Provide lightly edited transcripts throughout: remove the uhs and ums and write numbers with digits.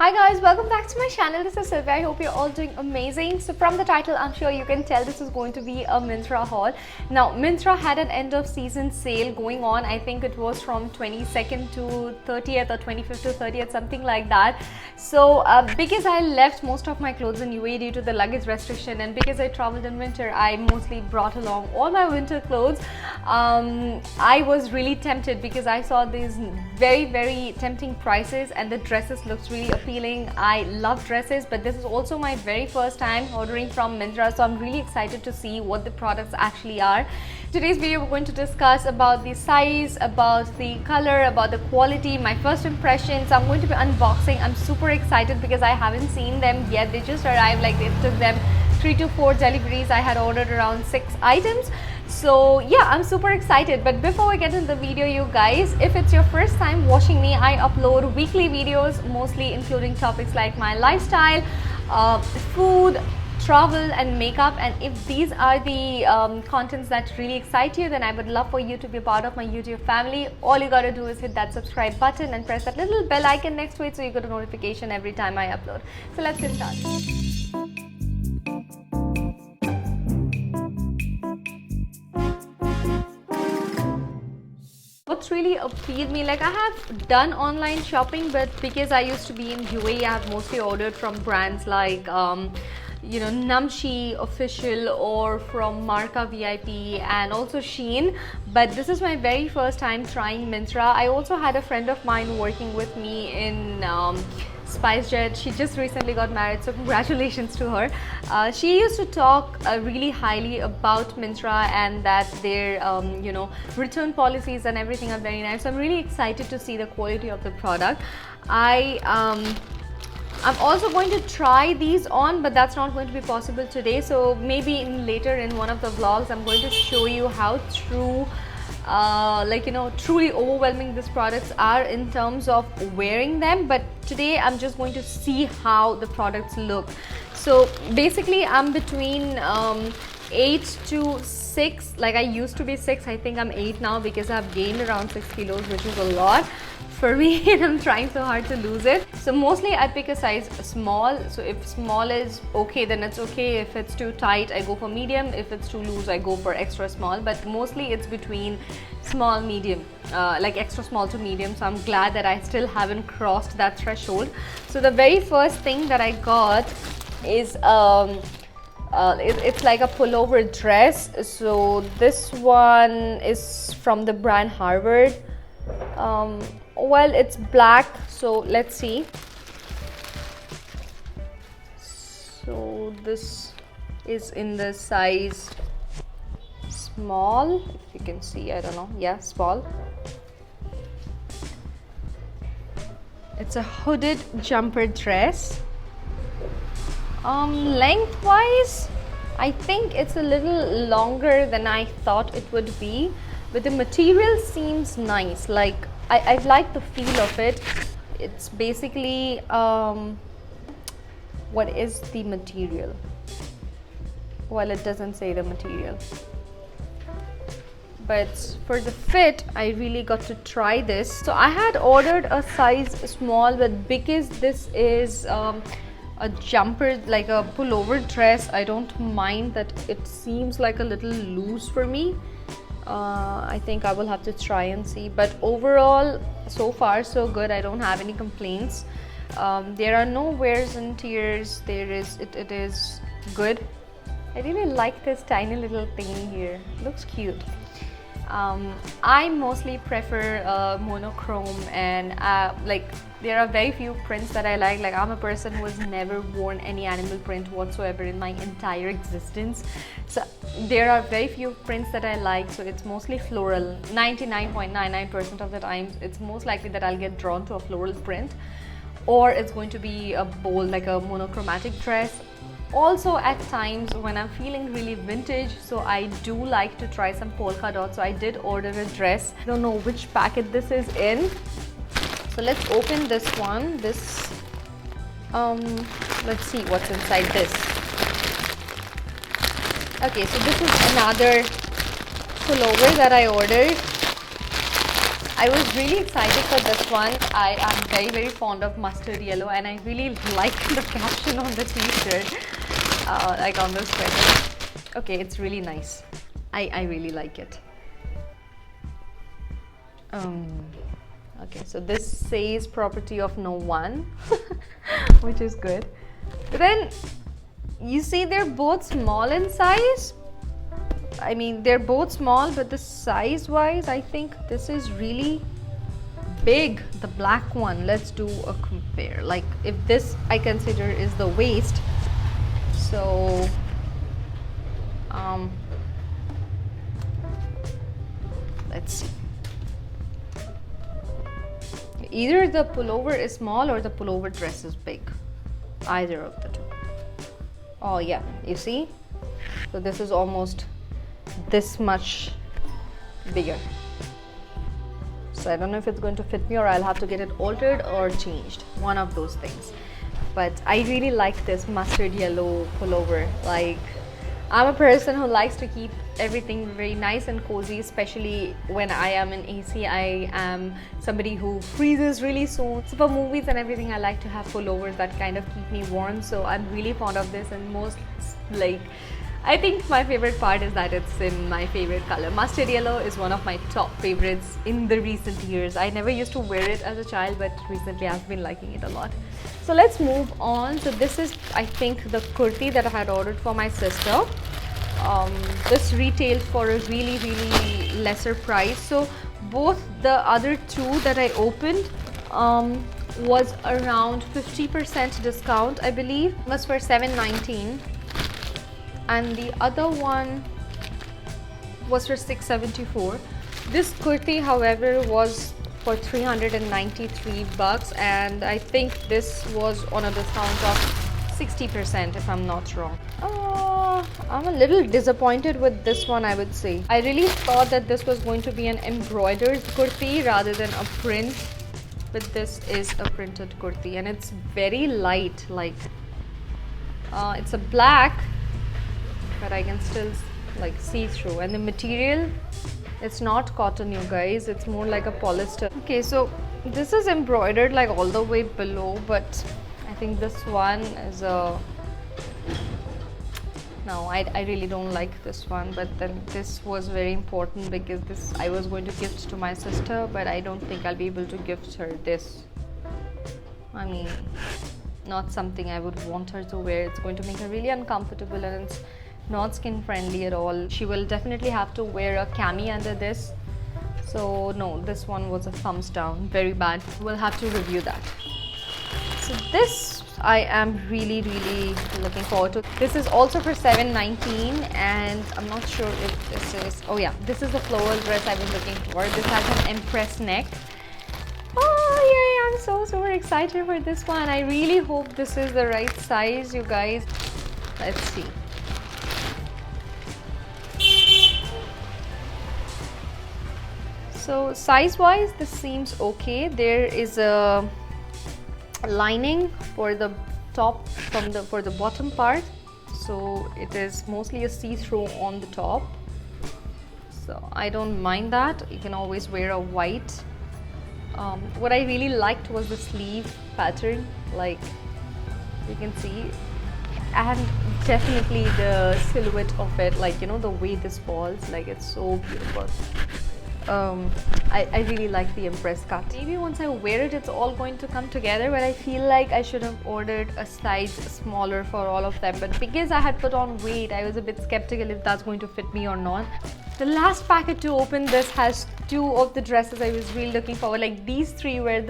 Hi guys, welcome back to my channel. This is Sylvia. I hope you're all doing amazing. So from the title, I'm sure you can tell this is going to be a Myntra haul. Now, Myntra had an end of season sale going on. I think it was from 22nd to 30th or 25th to 30th, something like that. So because I left most of my clothes in UAE due to the luggage restriction, and because I traveled in winter, I mostly brought along all my winter clothes. I was really tempted because I saw these very tempting prices and the dresses looked really appealing. I love dresses, but this is also my very first time ordering from Myntra, so I'm really excited to see what the products actually are. Today's video we're going to discuss about the size, about the color, about the quality, my first impressions. I'm going to be unboxing. I'm super excited because I haven't seen them yet. They just arrived, like it took them 3 to 4 deliveries. I had ordered around 6 items. So yeah, I'm super excited. But before we get into the video, you guys, if it's your first time watching me, I upload weekly videos, mostly including topics like my lifestyle, food, travel and makeup. And if these are the contents that really excite you, then I would love for you to be a part of my YouTube family. All you gotta do is hit that subscribe button and press that little bell icon next to it so you get a notification every time I upload. So let's get started. What's really appealed me, like I have done online shopping, but because I used to be in UAE, I have mostly ordered from brands like Namshi Official or from Marka VIP and also Shein. But this is my very first time trying Myntra. I also had a friend of mine working with me in SpiceJet. She just recently got married, so congratulations to her. She used to talk really highly about Myntra and that their return policies and everything are very nice. So I'm really excited to see the quality of the product. I'm also going to try these on, but that's not going to be possible today. So maybe later in one of the vlogs, I'm going to show you how true truly overwhelming these products are in terms of wearing them. But today I'm just going to see how the products look. So basically I'm between 8 to 6. Like I used to be 6, I think I'm 8 now because I've gained around 6 kilos, which is a lot for me and I'm trying so hard to lose it. So mostly I pick a size small. So if small is okay, then it's okay. If it's too tight, I go for medium. If it's too loose, I go for extra small. But mostly it's between small, medium, like extra small to medium. So I'm glad that I still haven't crossed that threshold. So the very first thing that I got is it's like a pullover dress. So this one is from the brand Harvard. Well, it's black, so let's see. So this is in the size small, if you can see, I don't know, yeah, small. It's a hooded jumper dress. Lengthwise, I think it's a little longer than I thought it would be, but the material seems nice. Like I like the feel of it. It's basically what is the material? Well, it doesn't say the material, but for the fit I really got to try this. So I had ordered a size small, but because this is a jumper, like a pullover dress, I don't mind that it seems like a little loose for me. I think I will have to try and see, but overall so far so good. I don't have any complaints. There are no wears and tears. It is good. I really like this tiny little thing here. Looks cute. I mostly prefer monochrome, and like there are very few prints that I like. Like I'm a person who has never worn any animal print whatsoever in my entire existence. So there are very few prints that I like. So it's mostly floral. 99.99% of the time, it's most likely that I'll get drawn to a floral print, or it's going to be a bold, like a monochromatic dress. Also at times when I'm feeling really vintage, so I do like to try some polka dots. So I did order a dress. I don't know which packet this is in. So let's open this one. This let's see what's inside this. Okay, so this is another pullover that I ordered. I was really excited for this one. I am very fond of mustard yellow, and I really like the caption on the t-shirt, like on the sweater. Okay, it's really nice. I really like it. Okay, so this says property of no one, which is good. But then you see they're both small in size. I mean, they're both small, but the size wise, I think this is really big, the black one. Let's do a compare. Like, if this I consider is the waist, so let's see. Either the pullover is small or the pullover dress is big. Either of the two. Oh yeah, you see? So this is almost this much bigger. So I don't know if it's going to fit me, or I'll have to get it altered or changed. One of those things. But I really like this mustard yellow pullover. Like, I'm a person who likes to keep everything very nice and cozy, especially when I am in AC. I am somebody who freezes really soon. So for movies and everything, I like to have pullovers that kind of keep me warm. So I'm really fond of this, and most, like, I think my favorite part is that it's in my favorite color. Mustard yellow is one of my top favorites in the recent years. I never used to wear it as a child, but recently I've been liking it a lot. So let's move on. So this is, I think, the kurti that I had ordered for my sister. This retailed for a really lesser price. So both the other two that I opened was around 50% discount, I believe. It was for $7.19. And the other one was for $6.74. This kurti, however, was for 393 bucks, and I think this was on a discount of 60%, if I'm not wrong. I'm a little disappointed with this one, I would say. I really thought that this was going to be an embroidered kurti rather than a print, but this is a printed kurti, and it's very light. Like, it's a black, but I can still like see through, and the material, it's not cotton, you guys, it's more like a polyester. Okay, so this is embroidered like all the way below, but I think this one is a no, I really don't like this one. But then this was very important because this I was going to gift to my sister, but I don't think I'll be able to gift her this. I mean, not something I would want her to wear. It's going to make her really uncomfortable, and it's not skin friendly at all. She will definitely have to wear a cami under this. So no, this one was a thumbs down, very bad. We'll have to review that. So this I am really looking forward to. This is also for $7.19, and I'm not sure if this is, oh yeah, this is the floral dress I was looking for. This has an empress neck. Oh yeah, I'm so super excited for this one. I really hope this is the right size, you guys. Let's see. So size wise, this seems okay. There is a lining for the top for the bottom part, so it is mostly a see-through on the top, so I don't mind that. You can always wear a white. What I really liked was the sleeve pattern, like you can see, and definitely the silhouette of it, like, you know, the way this falls, like, it's so beautiful. I really like the Empress cut. Maybe once I wear it, it's all going to come together, but I feel like I should have ordered a size smaller for all of them. But because I had put on weight, I was a bit skeptical if that's going to fit me or not. The last packet to open this has two of the dresses I was really looking forward. Like, these three were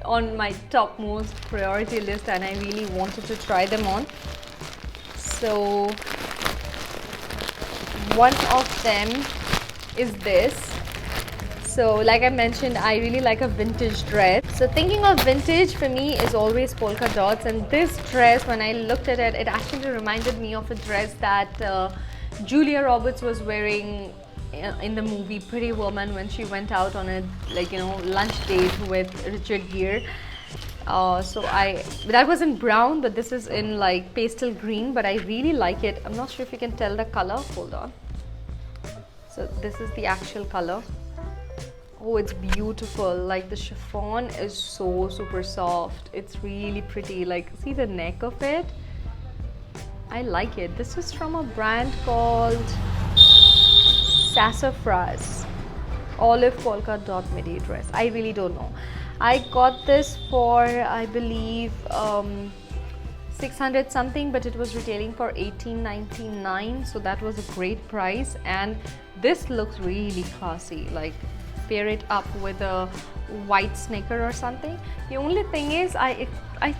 on my topmost priority list, and I really wanted to try them on. So one of them is this. So like I mentioned, I really like a vintage dress. So thinking of vintage for me is always polka dots, and this dress, when I looked at it, it actually reminded me of a dress that Julia Roberts was wearing in the movie Pretty Woman when she went out on a, like, you know, lunch date with Richard Gere. So that was in brown, but this is in like pastel green, but I really like it. I'm not sure if you can tell the color. Hold on. So this is the actual color. Oh, it's beautiful. Like the chiffon is so super soft. It's really pretty. Like, see the neck of it? I like it. This is from a brand called Sassafras Olive Polka Dot Midi dress. I really don't know. I got this for, I believe, 600 something, but it was retailing for 18.99, so that was a great price. And this looks really classy. Like, pair it up with a white sneaker or something. The only thing is, I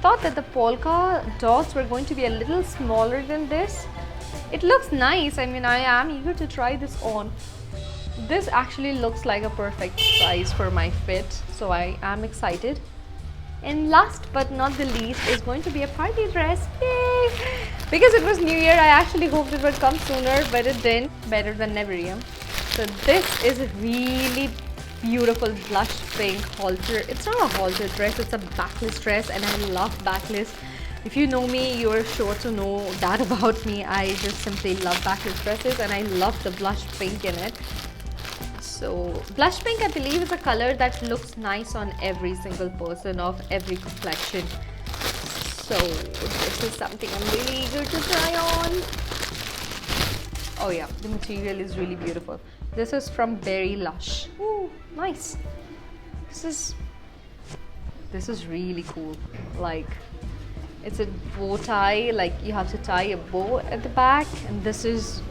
thought that the polka dots were going to be a little smaller than this. It looks nice. I mean, I am eager to try this on. This actually looks like a perfect size for my fit, so I am excited. And last but not the least is going to be a party dress. Yay! Because it was New Year, I actually hoped it would come sooner, but it didn't. Better than never, yeah. So this is a really beautiful blush pink halter. It's not a halter dress, it's a backless dress, and I love backless. If you know me, you're sure to know that about me. I just simply love backless dresses, and I love the blush pink in it. So blush pink, I believe, is a color that looks nice on every single person of every complexion. So this is something I'm really eager to try on. Oh yeah, the material is really beautiful. This is from Berry Lush. Ooh, nice. This is really cool. Like, it's a bow tie, like you have to tie a bow at the back, and this is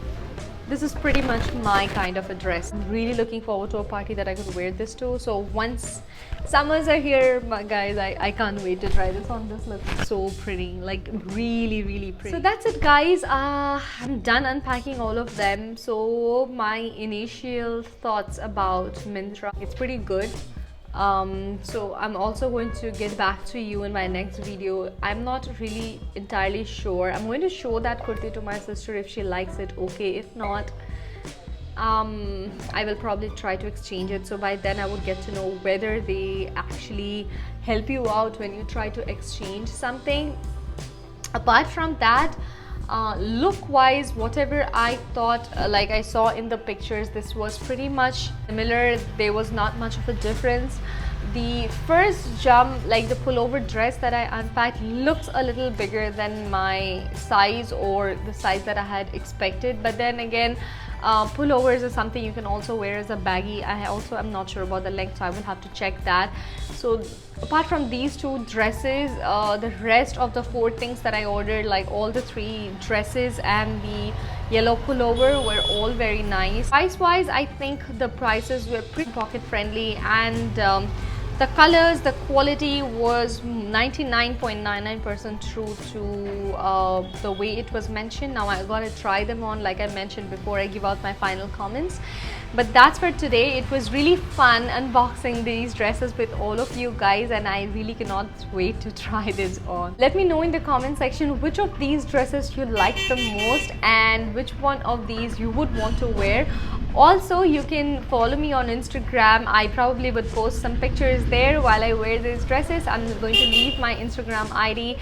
pretty much my kind of a dress. I'm really looking forward to a party that I could wear this to. So once summers are here, guys, I can't wait to try this on. This looks so pretty, like really, really pretty. So that's it, guys. I'm done unpacking all of them. So my initial thoughts about Myntra, it's pretty good. So I'm also going to get back to you in my next video. I'm not really entirely sure. I'm going to show that kurti to my sister. If she likes it, okay. If not, I will probably try to exchange it. So by then I would get to know whether they actually help you out when you try to exchange something. Apart from that, look wise, whatever I thought, like I saw in the pictures, this was pretty much similar. There was not much of a difference. The first jump, like the pullover dress that I unpacked, looks a little bigger than my size or the size that I had expected. But then again, pullovers is something you can also wear as a baggy. I also am not sure about the length, so I will have to check that. So apart from these two dresses, the rest of the 4 things that I ordered, like all the 3 dresses and the yellow pullover, were all very nice. Price wise, I think the prices were pretty pocket friendly, and the colors, the quality was 99.99% true to the way it was mentioned. Now I gotta try them on, like I mentioned before I give out my final comments. But that's for today. It was really fun unboxing these dresses with all of you guys, and I really cannot wait to try this on. Let me know in the comment section which of these dresses you liked the most and which one of these you would want to wear. Also, you can follow me on Instagram. I probably would post some pictures there while I wear these dresses. I'm going to leave my Instagram ID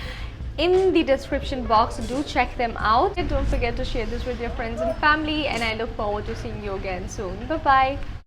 in the description box. Do check them out. And don't forget to share this with your friends and family. And I look forward to seeing you again soon. Bye-bye.